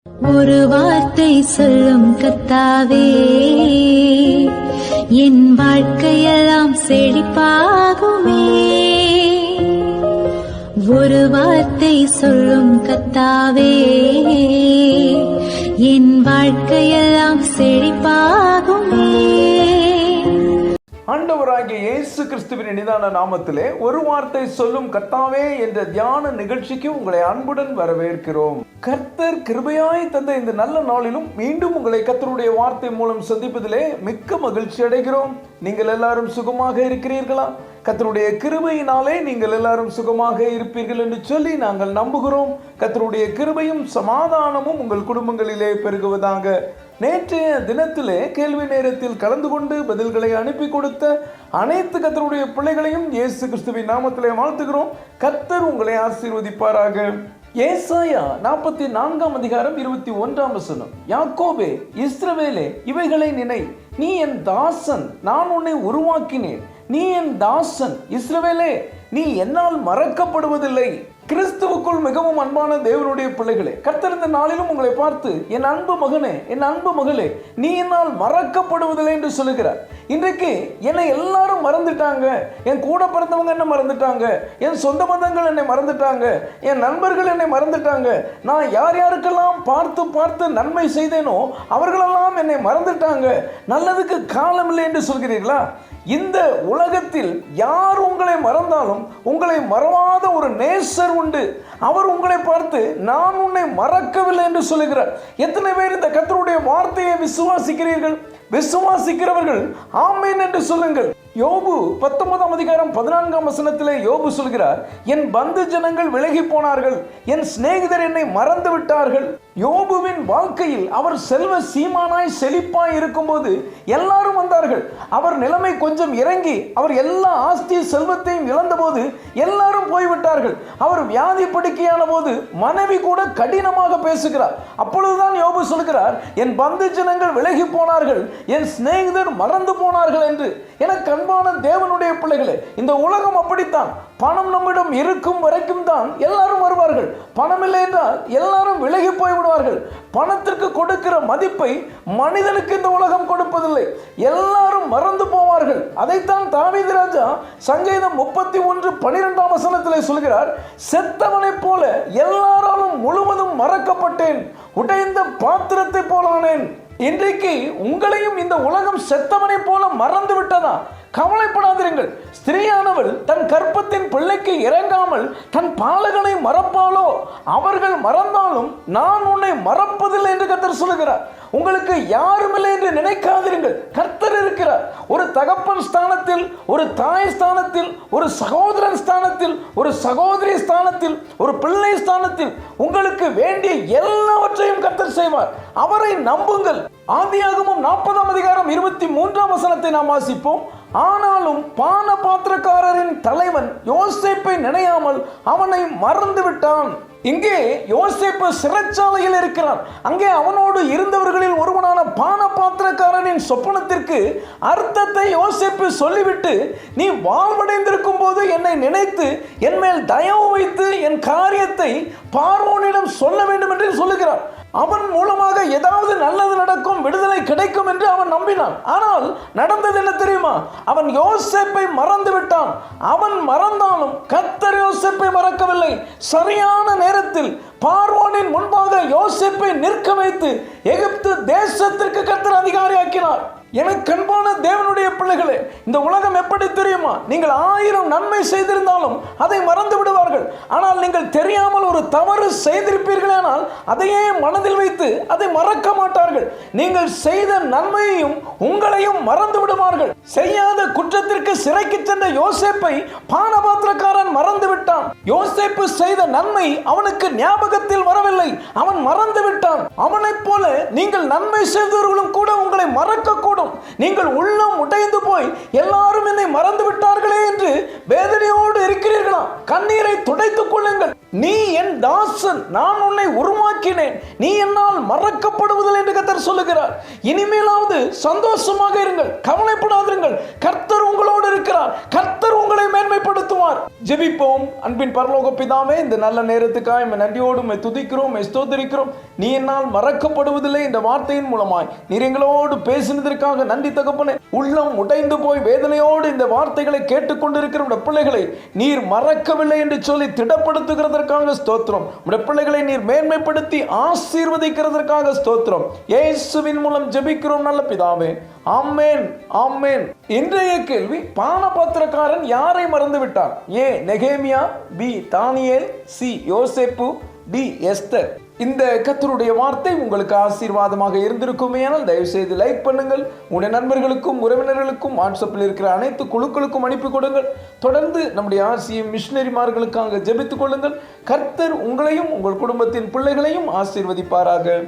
ஒரு வார்த்தை சொல்லும் கர்த்தாவே, என் வாழ்க்கையெல்லாம் செழிப்பாகுமே. ஒரு வார்த்தை சொல்லும் கர்த்தாவே, என் வாழ்க்கையெல்லாம் செழிப்பாகுமே. ஆண்டவராகிய இயேசு கிறிஸ்துவின் இனிதான நாமத்திலே ஒரு வார்த்தை சொல்லும் கர்த்தாவே என்ற தியான நிகழ்ச்சிக்கு உங்களை அன்புடன் வரவேற்கிறோம். கர்த்தர் கிருபையாய் தந்த இந்த நல்ல நாளிலும் மீண்டும் உங்களை கர்த்தருடைய வார்த்தை மூலம் சந்திப்பதிலே மிக்க மகிழ்ச்சி அடைகிறோம். நீங்கள் எல்லாரும் சுகமாக இருக்கிறீர்களா? கர்த்தருடைய கிருபையினாலே நீங்கள் எல்லாரும் சுகமாக இருப்பீர்கள் என்று சொல்லி நாங்கள் நம்புகிறோம். கர்த்தருடைய கிருபையும் சமாதானமும் உங்கள் குடும்பங்களிலே பெருகுவதாக. நேற்றைய தினத்திலே கேள்வி நேரத்தில் கலந்து கொண்டு பதில்களை அனுப்பி கொடுத்த அனைத்து கர்த்தருடைய பிள்ளைகளையும் இயேசு கிறிஸ்துவின் நாமத்திலே வாழ்த்துகிறோம். கர்த்தர் உங்களை ஆசீர்வதிப்பாராக. ஏசாயா 44 அதிகாரம் 21 வசனம். யாக்கோபே, இஸ்ரவேலே, இவைகளை நினை, நீ என் தாசன், நான் உன்னை உருவாக்கினேன். நீ என் தாசன், இஸ்ரவேலே, நீ என்னால் மறக்கப்படுவதில்லை. கிறிஸ்துவுக்குள் மிகவும் அன்பான தேவனுடைய பிள்ளைகளே, கர்த்தர் இந்த நாளிலும் உங்களை பார்த்து, என் அன்பு மகனே, என் அன்பு மகளே, நீ என்னால் மறக்கப்படுவதில்லை என்று சொல்லுகிறார். இன்றைக்கு என்னை எல்லாரும் மறந்துட்டாங்க, என் கூட பிறந்தவங்க என்ன மறந்துட்டாங்க, என் சொந்த பந்தங்கள் என்னை மறந்துட்டாங்க, என் நண்பர்கள் என்னை மறந்துட்டாங்க, நான் யார் யாருக்கெல்லாம் பார்த்து பார்த்து நன்மை செய்தேனோ அவர்களெல்லாம் என்னை மறந்துட்டாங்க, நல்லதுக்கு காலம் இல்லை என்று சொல்கிறீர்களா? இந்த உலகத்தில் யார் உங்களை மறந்தாலும் உங்களை மறவாத ஒரு நேசர் உண்டு. அவர் உங்களை பார்த்து, நான் உன்னை மறக்கவில்லை என்று சொல்லுகிறார். எத்தனை பேர் இந்த கர்த்தருடைய வார்த்தையை விசுவாசிக்கிறீர்கள்? விசுவாசிக்கிறவர்கள் ஆமென் என்று சொல்லுங்கள். யோபு 19 அதிகாரம் 14 வசனத்திலே யோபு சொல்கிறார், என் பந்து ஜனங்கள் விலகி போனார்கள், என் சிநேகிதர் என்னை மறந்து விட்டார்கள். யோபுவின் வாழ்க்கையில் அவர் செல்வ சீமானாய் செழிப்பாய் இருக்கும்போது எல்லாரும் வந்தார்கள். அவர் நிலைமை கொஞ்சம் இறங்கி அவர் எல்லா ஆஸ்தி செல்வத்தையும் இழந்தபோது எல்லாரும் போய்விட்டார்கள். அவர் வியாதி படுக்கையான போது மனைவி கூட கடினமாக பேசுகிறார். அப்பொழுதுதான் யோபு சொல்கிறார், என் பந்து ஜனங்கள் விலகி போனார்கள், என் சிநேகிதர் மறந்து போனார்கள் என்று. எனக்கு அன்பான தேவனுடைய பிள்ளைகளே, இந்த உலகம் அப்படித்தான். பணம் நம்மிடம் இருக்கும் வரைக்கும் தான் எல்லாரும் வருவார்கள். பணம் இல்லை என்றால் எல்லாரும் விலகி போய்விடுவார்கள். பணத்திற்கு கொடுக்கிற மதிப்பை மனிதனுக்கு இந்த உலகம் கொடுப்பதில்லை. எல்லாரும் மறந்து போவார்கள். அதைத்தான் தாவீது ராஜா சங்கீதம் 31:12 வசனத்திலே சொல்கிறார், செத்தவனை போல எல்லாராலும் முழுவதும் மறக்கப்பட்டேன், உடைந்த பாத்திரத்தை போலானேன். இன்றைக்கு உங்களையும் இந்த உலகம் செத்தவனை போல மறந்து விட்டதா? கவலைப்படாதீர்கள். ஸ்திரீயானவள் தன் கற்பத்தின் பிள்ளைக்கு இறங்காமல் தன் பாலகனை மறப்பாளோ? அவர்கள் மறந்தாலும் நான் உன்னை மறப்பதில்லை என்று கர்த்தர் சொல்லுகிறார். உங்களுக்கு யாரும் இல்லை என்று நினைக்காதீர்கள், கர்த்தர் இருக்கிறார். ஒரு தகப்பன் ஸ்தானத்தில், ஒரு தாய் ஸ்தானத்தில், ஒரு சகோதரன் ஸ்தானத்தில், ஒரு சகோதரி ஸ்தானத்தில், ஒரு பிள்ளை ஸ்தானத்தில் உங்களுக்கு வேண்டிய எல்லாவற்றையும் கர்த்தர் செய்வார். அவரை நம்புங்கள். ஆதியாகமம் 40 அதிகாரம் 23 வசனத்தை நாம் வாசிப்போம். ஆனாலும் பான பாத்திரக்காரரின் தலைவன் யோசேப்பை நினையாமல் அவனை மறந்து விட்டான். இங்கே யோசேப்பு சிறைச்சாலையில் இருக்கிறான். அங்கே அவனோடு இருந்தவர்களில் ஒருவனான பான பாத்திரக்காரனின் சொப்பனத்திற்கு அர்த்தத்தை யோசேப்பு சொல்லிவிட்டு, நீ வாழ்வடைந்திருக்கும் போது என்னை நினைத்து என் மேல் தயவு வைத்து என் காரியத்தை பார்வோனிடம் சொல்ல வேண்டும் என்று சொல்லுகிறான். அவன் மூலமாக ஏதாவது நல்லது நடக்கும், விடுதலை கிடைக்கும் என்று அவன் நம்பினான். ஆனால் நடந்தது என்ன தெரியுமா? அவன் யோசேப்பை மறந்து விட்டான். அவன் மறந்தாலும் கர்த்தர் யோசேப்பை மறக்கவில்லை. சரியான நேரத்தில் பார்வோனின் முன்பாக யோசேப்பை நிற்க வைத்து எகிப்து தேசத்திற்கு கர்த்தர் அதிகாரியாக்கினார். எனக்கு அன்பான தேவனுடைய பிள்ளைகளே, இந்த உலகம் எப்படி தெரியுமா? நீங்கள் 1000 நன்மை செய்திருந்தாலும் அதை மறந்து விடுவார்கள். ஆனால் நீங்கள் தெரியாமல் ஒரு தவறு செய்திருப்பீர்களானால் அதையே மனதில் வைத்து அதை மறக்க மாட்டார்கள். நீங்கள் செய்த நன்மையையும் உங்களையும் மறந்து விடுவார்கள். செய்யாத குற்றத்திற்கு சிறைக்கு சென்ற யோசேப்பை பானபாத்திரக்காரன் மறந்து விட்டான். யோசேப்பு செய்த நன்மை அவனுக்கு ஞாபகத்தில் வரவில்லை, அவன் மறந்து விட்டான். அவனைப் போல நீங்கள் நன்மை செய்தவர்களும் கூட உங்களை மறக்கக்கூடும். நீங்கள் உள்ளம் உடைந்து போய் எல்லாரும் என்னை மறந்து விட்டார்களே என்று வேதனையோடு இருக்கிறீர்களா? கண்ணீரை துடைத்துக் கொள்ளுங்கள். நீ என் தாசன், நான் உன்னை உருவாக்கினேன், நீ என்னால் மறக்கப்படுவதில்லை என்று கர்த்தர் சொல்லுகிறார். இனிமேலாவது சந்தோஷமாக இருங்கள், கவலைப்படாதீர்கள். கர்த்தர் உங்களோடு இருக்கிறார். கர்த்தர் உங்களை மேன்மைப்படுத்துவார். ஜெபிப்போம். அன்பின் பரலோக பிதாவே, இந்த நல்ல நேரத்துக்காக நன்றியோடு துதிக்கிறோம், ஸ்தோத்திரிக்கிறோம். நீ என்னால் மறக்கப்படுவதில்லை இந்த வார்த்தையின் மூலமாய் நீர் எங்களோடு பேசினதற்காக நன்றி தகப்பனே. உள்ளம் உடைந்து போய் வேதனையோடு இந்த வார்த்தைகளை கேட்டுக்கொண்டிருக்கிற உடைய பிள்ளைகளை நீர் மறக்கவில்லை என்று சொல்லி திடப்படுத்துகிறதற்காக ஸ்தோத்திரம். உடைய பிள்ளைகளை நீர் மேன்மைப்படுத்தி ஆசீர்வதிக்கிறதற்காக ஸ்தோத்திரம். இயேசுவின் மூலம் ஜெபிக்கிறோம் நல்ல பிதாவே. ஆமென், ஆமென். இன்றைய கேள்வி, பானபாத்திரக்காரன் யாரை மறந்து விட்டார்? ஏ நெகேமியா, பி தானியேல், சி யோசேப்பு, டி எஸ்தர். இந்த கர்த்தருடைய வார்த்தை உங்களுக்கு ஆசீர்வாதமாக இருந்திருக்குமே ஆனால் தயவு செய்து லைக் பண்ணுங்கள். உங்களுடைய நண்பர்களுக்கும் உறவினர்களுக்கும் வாட்ஸ்அப்பில் இருக்கிற அனைத்து குழுக்களுக்கும் அனுப்பி கொடுங்கள். தொடர்ந்து நம்முடைய ஆசியம் மிஷனரிமார்களுக்காக ஜெபித்துக் கொள்ளுங்கள். கர்த்தர் உங்களையும் உங்கள் குடும்பத்தின் பிள்ளைகளையும் ஆசீர்வதிப்பாராக.